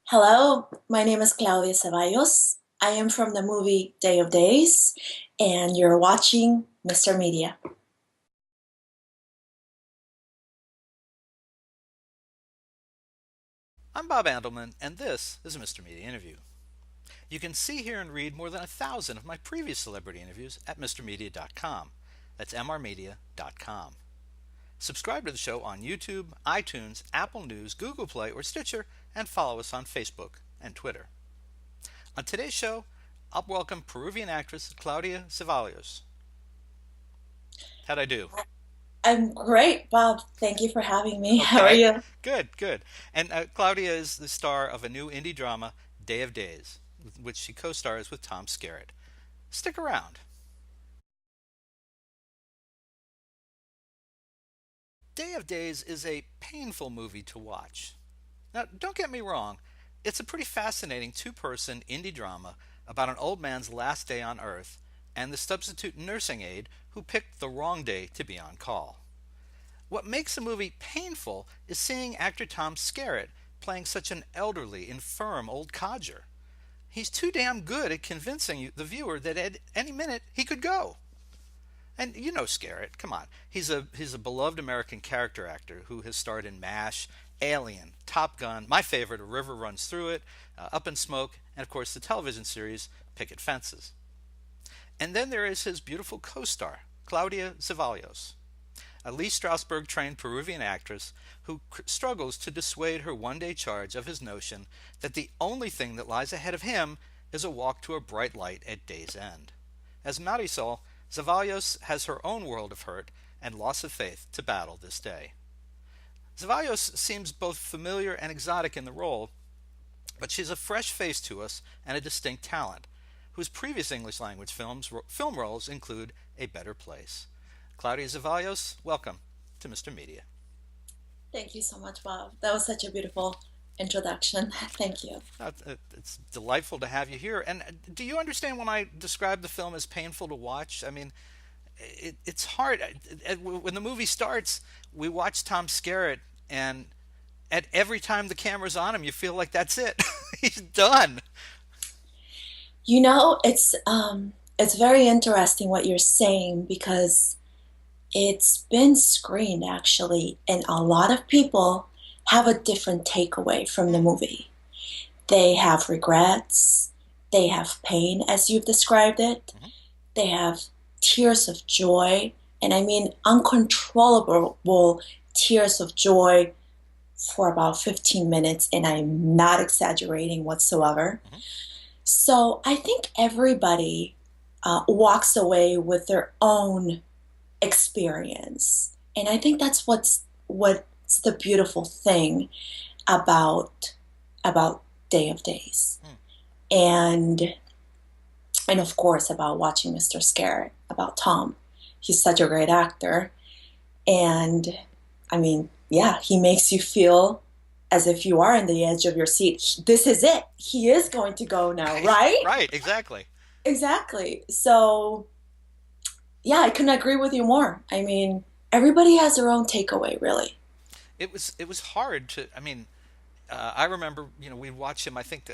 Hello, my name is Claudia Zevallos. I am from the movie Day of Days, and you're watching Mr. Media. I'm Bob Andelman, and this is a Mr. Media interview. You can see, hear, and read more than 1,000 of my previous celebrity interviews at MrMedia.com. That's MRmedia.com. Subscribe to the show on YouTube, iTunes, Apple News, Google Play, or Stitcher, and follow us on Facebook and Twitter. On today's show, I'll welcome Peruvian actress Claudia Zevallos. How'd I do? I'm great, Bob. Thank you for having me. How are Okay, you? good, good. And Claudia is the star of a new indie drama, Day of Days, with which she co-stars with Tom Skerritt. Stick around. Day of Days is a painful movie to watch. Now, don't get me wrong, it's a pretty fascinating two-person indie drama about an old man's last day on Earth and the substitute nursing aide who picked the wrong day to be on call. What makes the movie painful is seeing actor Tom Skerritt playing such an elderly, infirm old codger. He's too damn good at convincing the viewer that at any minute he could go. And you know Scarrett, come on. He's a beloved American character actor who has starred in MASH, Alien, Top Gun, my favorite, A River Runs Through It, Up in Smoke, and of course the television series Picket Fences. And then there is his beautiful co-star, Claudia Zevallos, a Lee Strasberg trained Peruvian actress who struggles to dissuade her one day charge of his notion that the only thing that lies ahead of him is a walk to a bright light at day's end. As Marisol, Zevallos has her own world of hurt and loss of faith to battle this day. Zevallos seems both familiar and exotic in the role, but she's a fresh face to us and a distinct talent, whose previous English language film roles include A Better Place. Claudia Zevallos, welcome to Mr. Media. Thank you so much, Bob. That was such a beautiful introduction. Thank you. It's delightful to have you here. And do you understand when I describe the film as painful to watch? I mean, it's hard. When the movie starts, we watch Tom Skerritt, and at every time the camera's on him, you feel like that's it. He's done. It's very interesting what you're saying because it's been screened actually, and a lot of people have a different takeaway from the Hmm. movie. They have regrets, they have pain, as you've described it, Mhm. they have tears of joy, and I mean uncontrollable tears of joy for about 15 minutes, and I'm not exaggerating whatsoever. Mhm. So I think everybody walks away with their own experience, and I think that's what's the beautiful thing about about Day of Days, Hmm. and and of course about watching Mr. Scare, about Tom. He's such a great actor, and I mean, yeah, he makes you feel as if you are in the edge of your seat. This is it. He is going to go now, Right, right? right, exactly. Exactly. So, yeah, I couldn't agree with you more. I mean, everybody has their own takeaway, really. It was hard to. I mean, I remember, we'd watch him. I think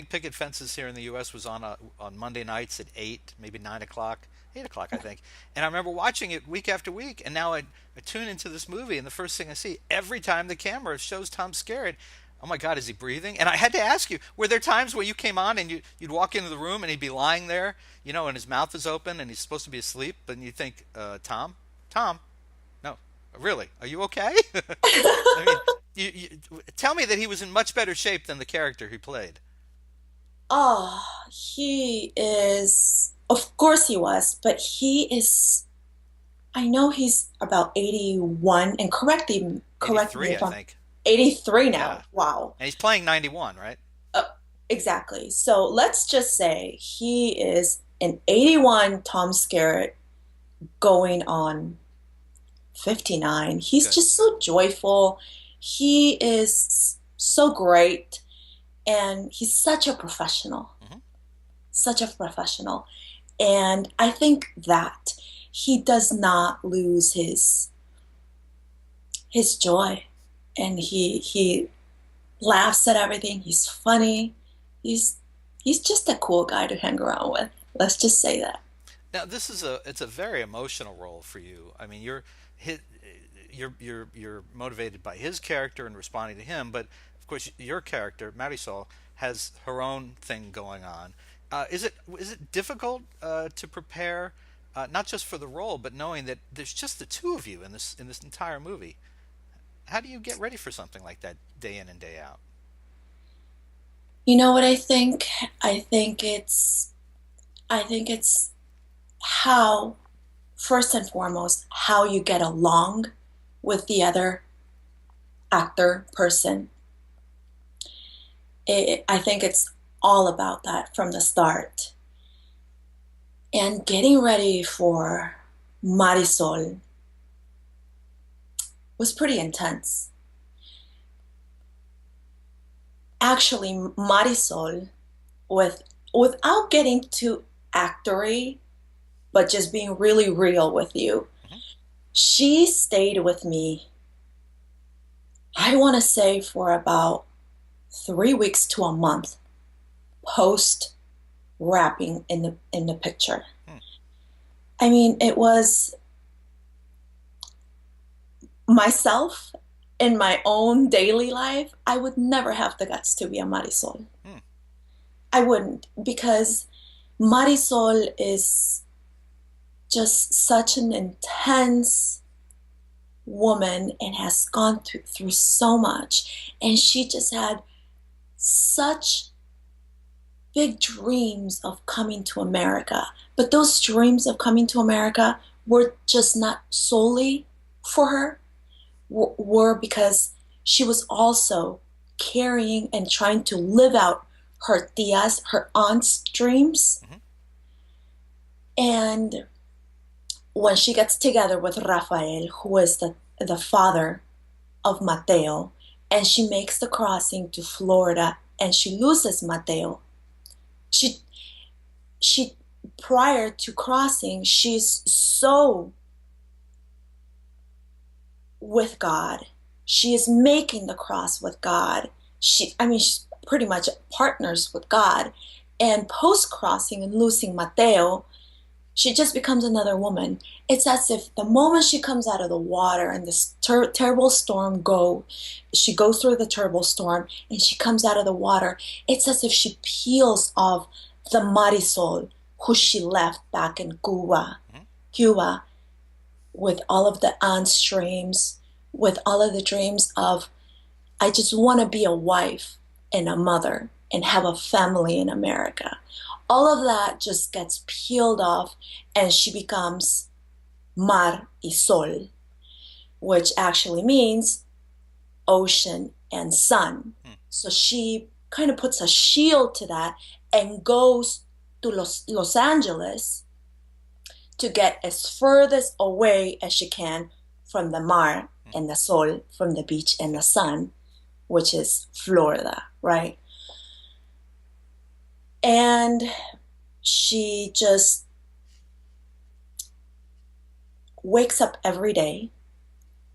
Picket Fences here in the U.S. was on Monday nights at 8, maybe 9 o'clock, 8 o'clock, I think. And I remember watching it week after week. And now I tune into this movie, and the first thing I see every time the camera shows Tom Skerritt, oh my God, is he breathing? And I had to ask you, were there times where you came on and you'd walk into the room and he'd be lying there, and his mouth is open and he's supposed to be asleep, but you think, Tom, no, really, are you okay? I mean, tell me that he was in much better shape than the character he played. Oh, he is, of course he was, but he is, I know he's about 81, and correct me 83, if I I'm think. 83 Yeah. now. Wow. And he's playing 91, right? Uh, exactly. So let's just say he is an 81 Tom Skerritt going on 59. He's Good. just so joyful. He is so great, and he's such a professional, Hmm. such a professional. And I think that he does not lose his joy, and he laughs at everything. He's funny. He's he's just a cool guy to hang around with. Let's just say that. Now, this is a it's a very emotional role for you. I mean, hit you're motivated by his character and responding to him, but of course your character Marisol has her own thing going on. Is it difficult to prepare not just for the role, but knowing that there's just the two of you in this entire movie? How do you get ready for something like that day in and day out? You know what I think? I think it's I think it's how first and foremost how you get along with the other actor person. I think it's all about that from the start. And getting ready for Marisol was pretty intense. Actually, Marisol, with without getting too actory, but just being really real with you, Hmm. she stayed with me, I want to say, for about 3 weeks to a month post wrapping in the picture. Hmm. I mean, it was myself in my own daily life. I would never have the guts to be a Marisol. Hmm. I wouldn't, because Marisol is just such an intense woman and has gone through so much. And she just had such big dreams of coming to America. But those dreams of coming to America were just not solely for her, were because she was also carrying and trying to live out her tia's, her aunt's dreams. Hmm. And when she gets together with Rafael, who is the father of Mateo, and she makes the crossing to Florida and she loses Mateo, she she prior to crossing, she's so with God. She is making the cross with God. I mean, she's pretty much partners with God. And post crossing and losing Mateo, she just becomes another woman. It's as if the moment she comes out of the water and this terrible storm she goes through the terrible storm and she comes out of the water. It's as if she peels off the Marisol who she left back in Hmm. Cuba, with all of the aunt's dreams, with all of the dreams of I just want to be a wife and a mother and have a family in America. All of that just gets peeled off and she becomes Mar y Sol, which actually means ocean and sun. Hmm. So she kind of puts a shield to that and goes to Los Angeles to get as furthest away as she can from the mar Hmm. and the sol, from the beach and the sun, which is Florida, right? And she just wakes up every day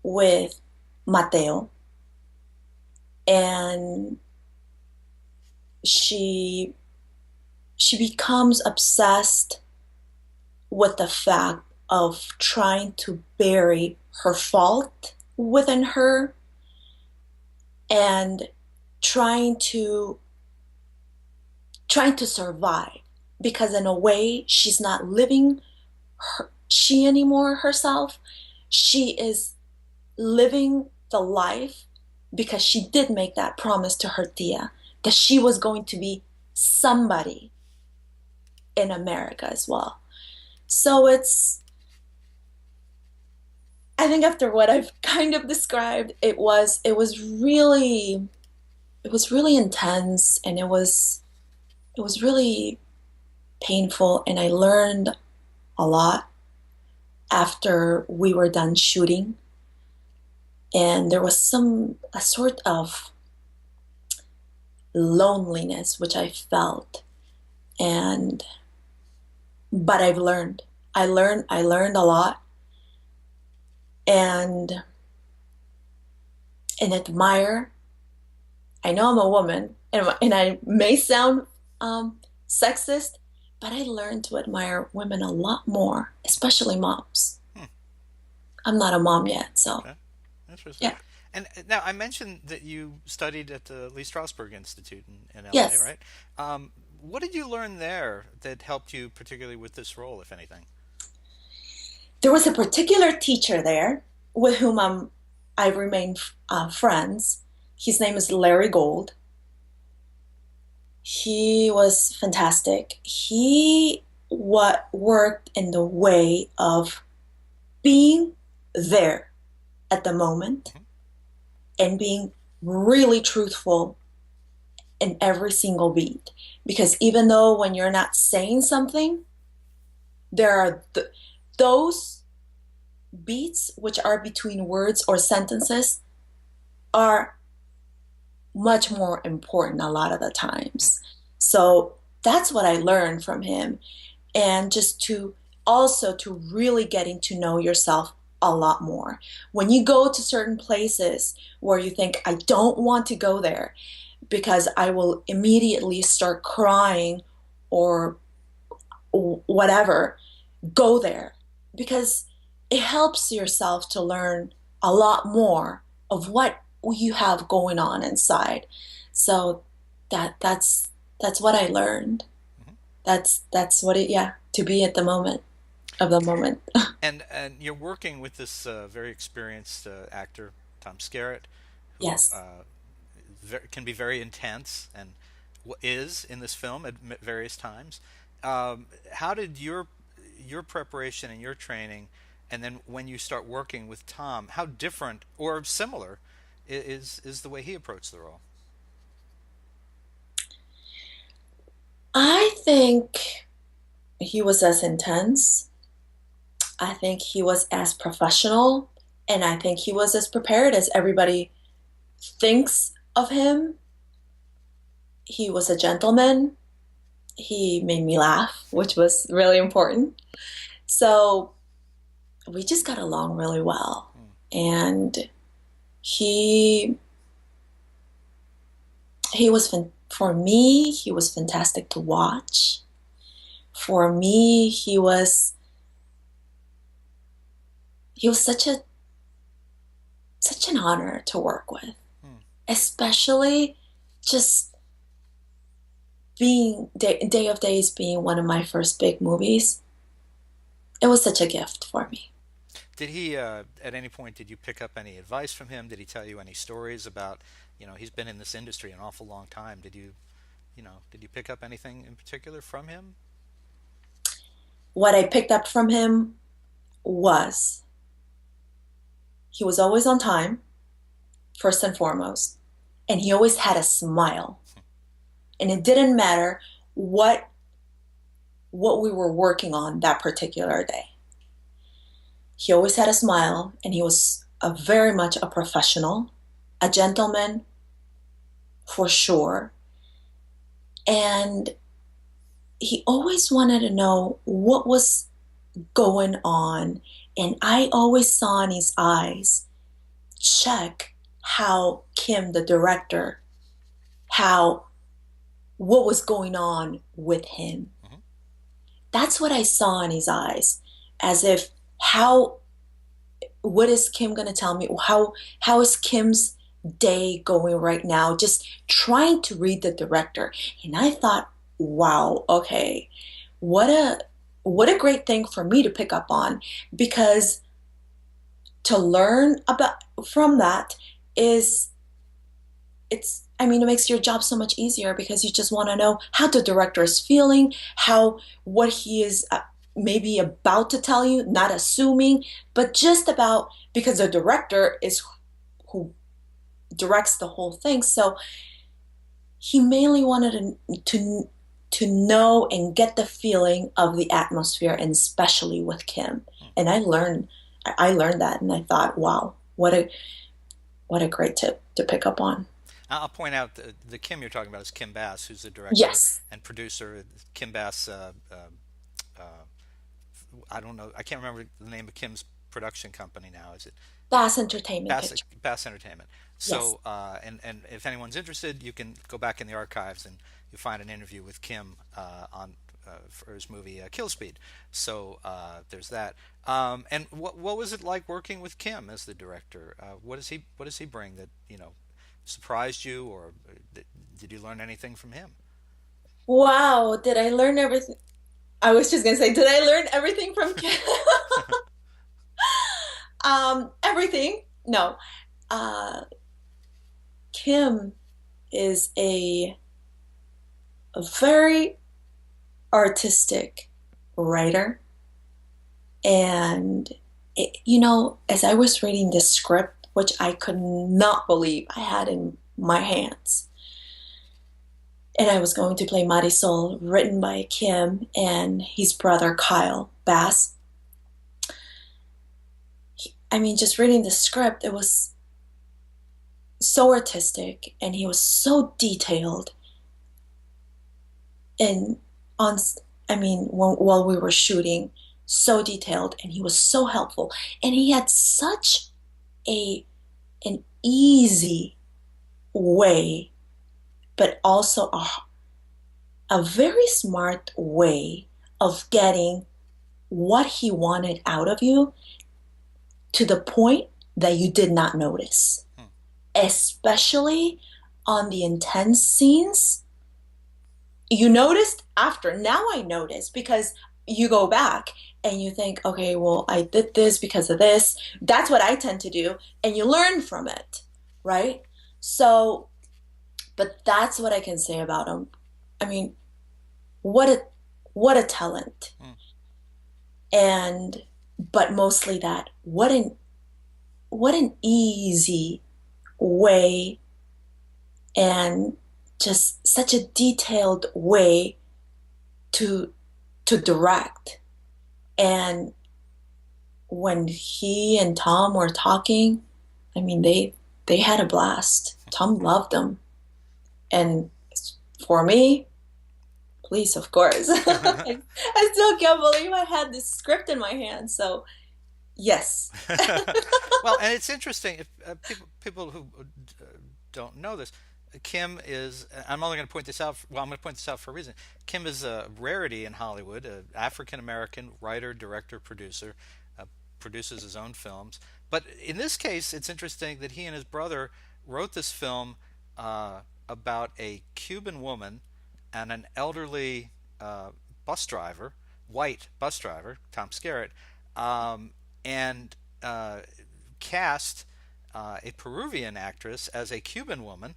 with Mateo, and she she becomes obsessed with the fact of trying to bury her fault within her and trying to trying to survive, because in a way she's not living she anymore herself. She is living the life because she did make that promise to her tia that she was going to be somebody in America as well. So it's I think after what I've kind of described, it was really intense, and it was really painful, and I learned a lot after we were done shooting. And there was a sort of loneliness which I felt, and but I learned a lot, and admire I know I'm a woman, and I may sound sexist, but I learned to admire women a lot more, especially moms. Hmm, I'm not a mom yet, so okay, interesting. yeah. And now I mentioned that you studied at the Lee Strasberg Institute in LA, Yes. right? Um, what did you learn there that helped you particularly with this role, if anything? There was a particular teacher there with whom I've remained friends. His name is Larry Gold. He was fantastic. He what worked in the way of being there at the moment Hmm. and being really truthful in every single beat. Because even though when you're not saying something, there are those beats which are between words or sentences are much more important a lot of the Hmm. times. So that's what I learned from him. And just to also to really getting to know yourself a lot more. When you go to certain places where you think, I don't want to go there because I will immediately start crying or whatever, go there because it helps yourself to learn a lot more of what you have going on inside. So that's what I learned. Hmm. That's what it yeah, to be at the moment of the moment. And you're working with this very experienced actor, Tom Skerritt, who Yes. can be very intense and is in this film at various times. How did your preparation and your training, and then when you start working with Tom, how different or similar is the way he approached the role? I think he was as intense. I think he was as professional. And I think he was as prepared as everybody thinks of him. He was a gentleman. He made me laugh, which was really important. So we just got along really well. Hmm. And he he was for me, he was fantastic to watch. For me, he was such an honor to work with, Hmm. especially just being Day of Days being one of my first big movies. It was such a gift for me. Did he, at any point, did you pick up any advice from him? Did he tell you any stories about, he's been in this industry an awful long time. Did you pick up anything in particular from him? What I picked up from him was he was always on time, first and foremost, and he always had a smile. And it didn't matter what what we were working on that particular day. He always had a smile, and he was very much a professional, a gentleman for sure. And he always wanted to know what was going on. And I always saw in his eyes, check how Kim, the director, how what was going on with him. Hmm. That's what I saw in his eyes, as if how what is Kim going to tell me? How is Kim's day going right now? Just trying to read the director. And I thought, wow, okay, what a what a great thing for me to pick up on because to learn about from that is it's I mean it makes your job so much easier because you just want to know how the director is feeling, how what he is maybe about to tell you, not assuming, but just about because the director is who directs the whole thing. So he mainly wanted to know and get the feeling of the atmosphere, and especially with Kim. And I learned that, and I thought, wow, what a great tip to pick up on. I'll point out the Kim you're talking about is Kim Bass, who's the director Yes. and producer. Kim Bass, uh, I don't know, I can't remember the name of Kim's production company now. Is it? Bass Entertainment Bass Picture. Bass Entertainment. Yes. So, and if anyone's interested, you can go back in the archives and you find an interview with Kim on for his movie Kill Speed. So there's that. And what was it like working with Kim as the director? What does he bring that surprised you, or did you learn anything from him? Wow, did I learn everything? I was just gonna say, did I learn everything from Kim? Everything? No. Uh, Kim is a very artistic writer. And, as I was reading the script, which I could not believe I had in my hands, and I was going to play Marisol, written by Kim and his brother Kyle Bass. I mean, just reading the script, it was so artistic and he was so detailed. And on, I mean, while we were shooting, so detailed and he was so helpful. And he had such a an easy way, but also a very smart way of getting what he wanted out of you to the point that you did not notice, Hmm. especially on the intense scenes. You noticed after. Now I notice because you go back and you think, okay, well, I did this because of this. That's what I tend to do. And you learn from it, right? So, but that's what I can say about him. I mean, what a what a talent. Hmm. And but mostly that, what an easy way and just such a detailed way to direct. And when he and Tom were talking, I mean they had a blast. Tom loved them. And for me, please, of course. I still can't believe I had this script in my hand. So, yes. Well, and it's interesting if people who don't know this. Kim is. I'm only going to point this out. Well, I'm going to point this out for a reason. Kim is a rarity in Hollywood. An African American writer, director, producer, uh, produces his own films. But in this case, it's interesting that he and his brother wrote this film about a Cuban woman and an elderly bus driver, white bus driver, Tom Skerritt, um, and cast a Peruvian actress as a Cuban woman.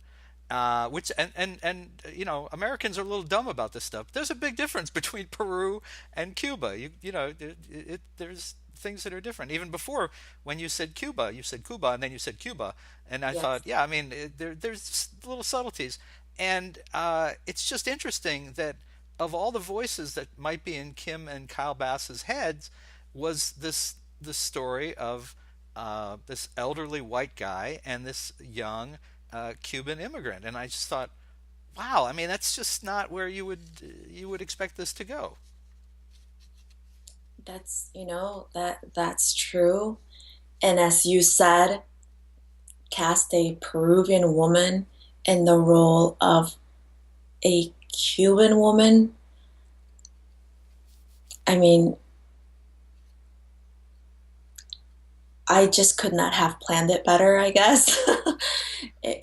Which and Americans are a little dumb about this stuff. There's a big difference between Peru and Cuba. There's things that are different. Even before, when you said Cuba, and then you said Cuba, and I thought, Yes. yeah, I mean, there's little subtleties, and it's just interesting that of all the voices that might be in Kim and Kyle Bass's heads, was this story of this elderly white guy and this young Cuban immigrant, and I just thought, wow, I mean, that's just not where you would expect this to go. That's true. And as you said, cast a Peruvian woman in the role of a Cuban woman. I mean, I just could not have planned it better, I guess.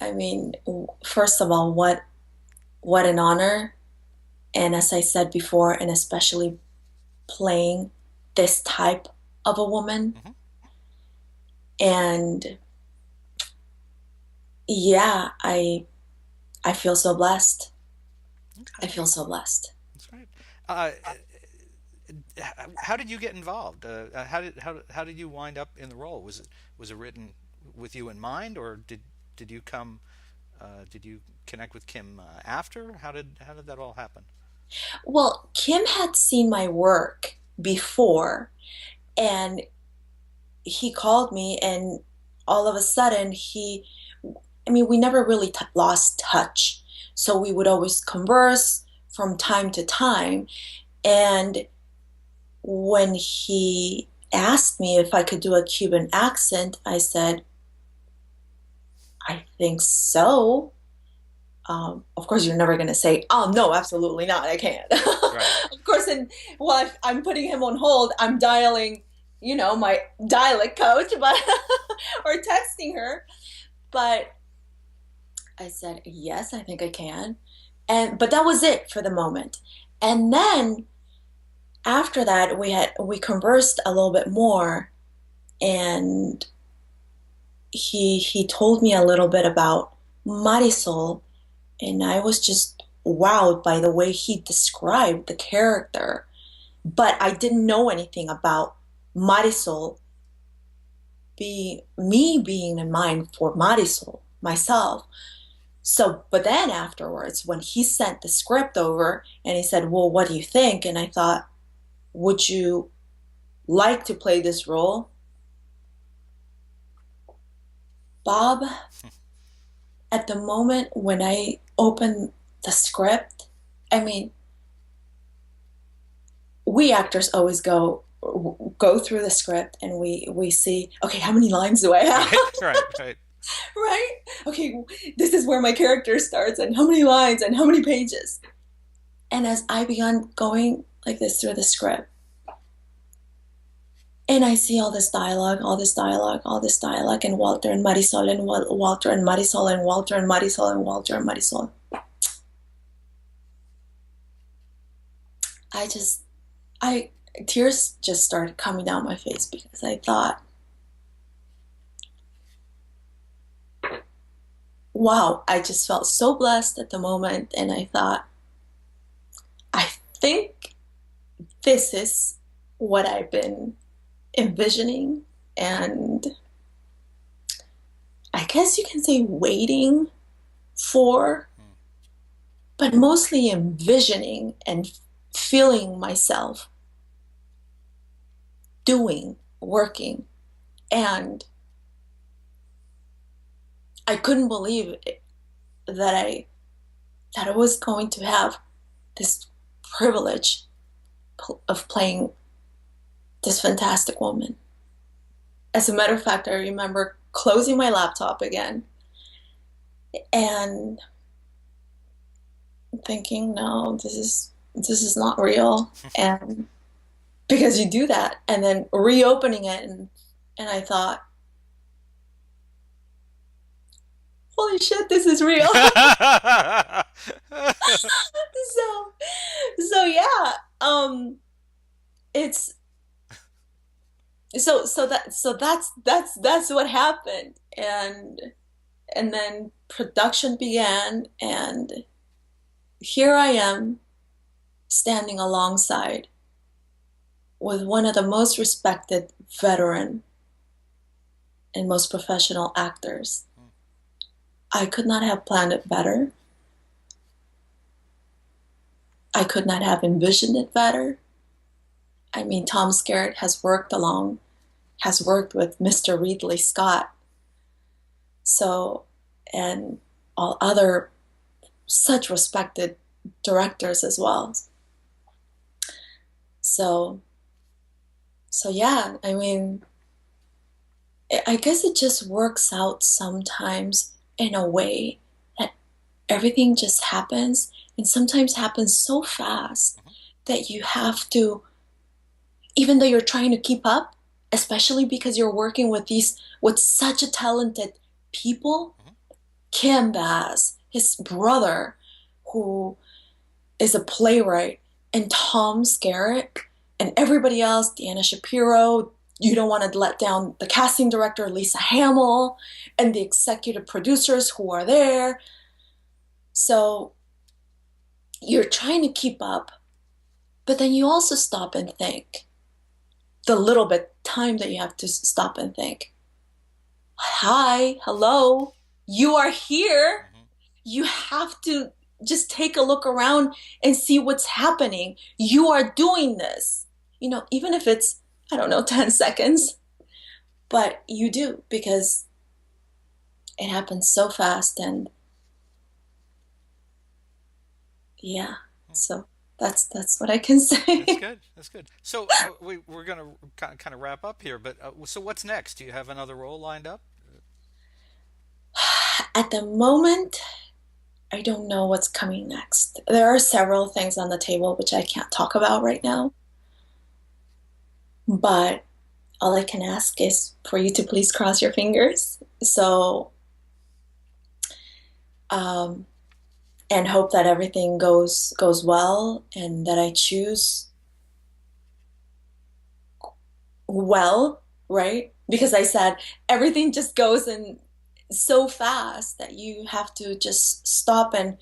I mean, first of all, what an honor. And as I said before, and especially playing this type of a woman. Hmm. And yeah, I feel so blessed. I Okay, feel so blessed. that's right. Uh, how did you get involved? How did you wind up in the role? Was it written with you in mind, or did you come did you connect with Kim after? How did that all happen? Well, Kim had seen my work before, and he called me, and all of a sudden, I mean, we never really lost touch. So we would always converse from time to time. And when he asked me if I could do a Cuban accent, I said, I think so. Of course, you're never going to say, "Oh no, absolutely not, I can't." Right. Of course, and while I'm putting him on hold, I'm dialing, my dialect coach, but or texting her. But I said, "Yes, I think I can," but that was it for the moment. And then after that, we conversed a little bit more, and he told me a little bit about Marisol, and I was just wowed by the way he described the character. But I didn't know anything about Marisol, being in mind for Marisol myself. So, but then afterwards, when he sent the script over and he said, "Well, what do you think?" And I thought, "Would you like to play this role?" Bob, at the moment when I opened the script, I mean, we actors always go through the script and we see, okay, how many lines do I have? Right. Right. Right. Right? Okay, this is where my character starts and how many lines and how many pages. And as I began going like this through the script, and I see all this dialogue, all this dialogue, all this dialogue, and Walter and Marisol, and Walter and Marisol, and Walter and Marisol, and Walter and Marisol. I just, I, tears just started coming down my face because I thought, wow, I just felt so blessed at the moment. And I thought, I think this is what I've been envisioning. And I guess you can say waiting for, but mostly envisioning and feeling myself doing, working. And I couldn't believe it, that I was going to have this privilege of playing this fantastic woman. As a matter of fact, I remember closing my laptop again and thinking, no, this is not real. And because you do that and then reopening it, and I thought, holy shit, this is real. so so yeah, it's that's what happened. And then production began, and here I am standing alongside with one of the most respected veteran and most professional actors. I could not have planned it better. I could not have envisioned it better. I mean, Tom Skerritt has worked with Mr. Ridley Scott, so, and all other such respected directors as well. So, so yeah, I mean, I guess it just works out sometimes in a way that everything just happens, and sometimes happens so fast that you have to, even though you're trying to keep up, especially because you're working with such a talented people. Kim Bass, his brother, who is a playwright, and Tom Skerritt, and everybody else, Deanna Shapiro. You don't want to let down the casting director, Lisa Hamill, and the executive producers who are there. So you're trying to keep up, but then you also stop and think. The little bit time that you have to stop and think. Hi, hello, you are here. You have to just take a look around and see what's happening. You are doing this. Even if it's, I don't know, 10 seconds, but you do, because it happens so fast. And yeah, so. That's what I can That's say. good. That's good. So we're going to kind of wrap up here, but so what's next? Do you have another role lined up? At the moment, I don't know what's coming next. There are several things on the table which I can't talk about right now, but all I can ask is for you to please cross your fingers. So, um, and hope that everything goes well and that I choose well, right? Because I said everything just goes in so fast that you have to just stop and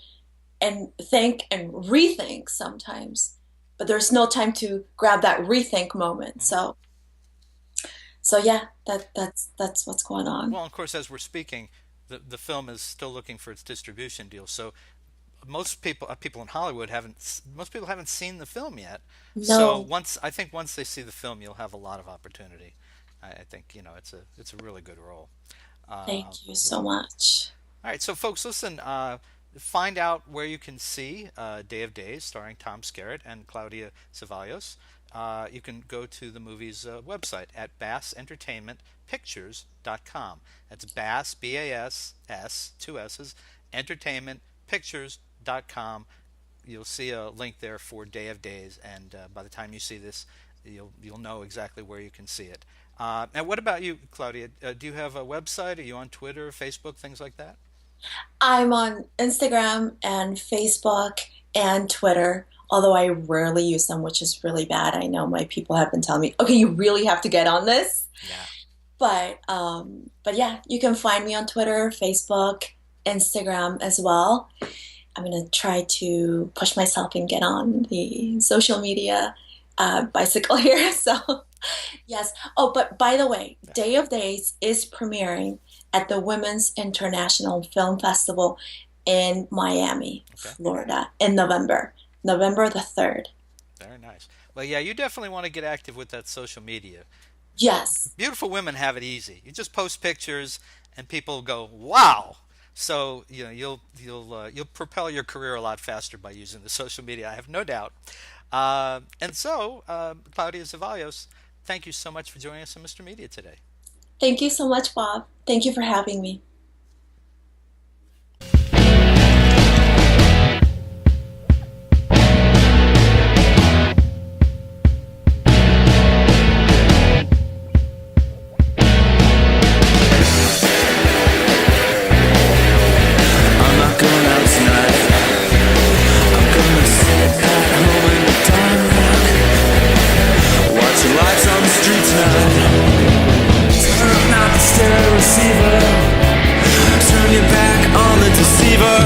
think and rethink sometimes. But there's no time to grab that rethink moment. Mhm. So yeah, that's what's going on. Well, of course, as we're speaking, the film is still looking for its distribution deal. So people in Hollywood haven't most people haven't seen the film yet. So No, once they see the film, you'll have a lot of opportunity. I think it's a really good role. thank you You're so welcome. much. All right, so folks, listen. Find out where you can see Day of Days, starring Tom Skerritt and Claudia Zevallos. You can go to the movie's website at bassentertainmentpictures.com. That's Bass, B-A-S-S, two S's, entertainmentpictures.com. You'll see a link there for Day of Days, and by the time you see this, you'll know exactly where you can see it. And what about you, Claudia? Do you have a website? Are you on Twitter, Facebook, things like that? I'm on Instagram and Facebook and Twitter, although I rarely use them, which is really bad. I know my people have been telling me, okay, you really have to get on this. Yeah. But yeah, you can find me on Twitter, Facebook, Instagram as well. I'm gonna try to push myself and get on the social media bicycle here. So yes. Oh, but by the way, Yes. Day of Days is premiering at the Women's International Film Festival in Miami, Okay. Florida, in November, November the 3rd. Very nice. Well, yeah, you definitely want to get active with that social media. Yes. Beautiful women have it easy. You just post pictures, and people go, "Wow!" So you'll propel your career a lot faster by using the social media. I have no doubt. Claudia Zevallos, thank you so much for joining us on Mr. Media today. Thank you so much, Bob. Thank you for having me. I'm not going out tonight. I'm gonna sit at home in the dark, watching lights on the street tonight. Turn out the stereo receiver. Turn your back on the deceiver.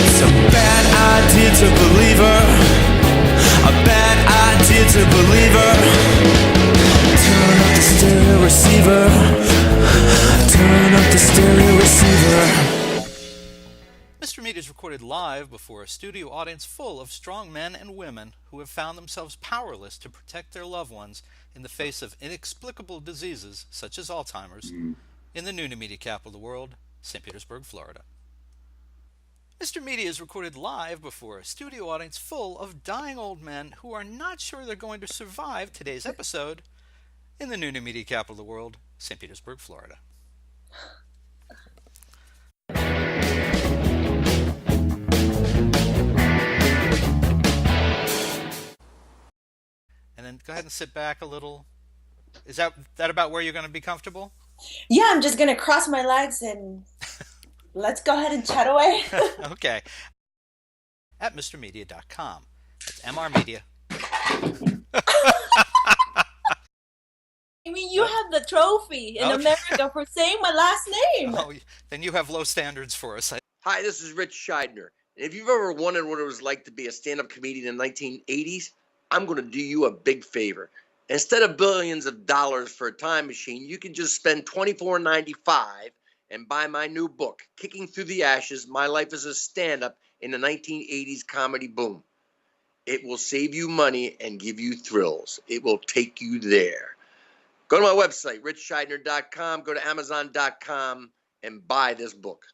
It's a bad idea to believe her. A bad idea to believe her. Turn up the stereo receiver. Turn up the stereo receiver. Mr. Media is recorded live before a studio audience full of strong men and women who have found themselves powerless to protect their loved ones in the face of inexplicable diseases such as Alzheimer's in the new media capital of the world, St. Petersburg, Florida. Mr. Media is recorded live before a studio audience full of dying old men who are not sure they're going to survive today's episode in the new media capital of the world, St. Petersburg, Florida. And then go ahead and sit back a little. Is that about where you're going to be comfortable? Yeah, I'm just gonna cross my legs and let's go ahead and chat away. Okay. At mrmedia.com. That's MR I mean, you What? have the trophy in Okay. America for saying my last name. Oh, then you have low standards for us. Hi, this is Rich Scheidner. If you've ever wondered what it was like to be a stand-up comedian in the 1980s, I'm going to do you a big favor. Instead of billions of dollars for a time machine, you can just spend $24.95 and buy my new book, Kicking Through the Ashes: My Life as a Stand-Up in the 1980s Comedy Boom. It will save you money and give you thrills. It will take you there. Go to my website, richscheidner.com, go to amazon.com, and buy this book.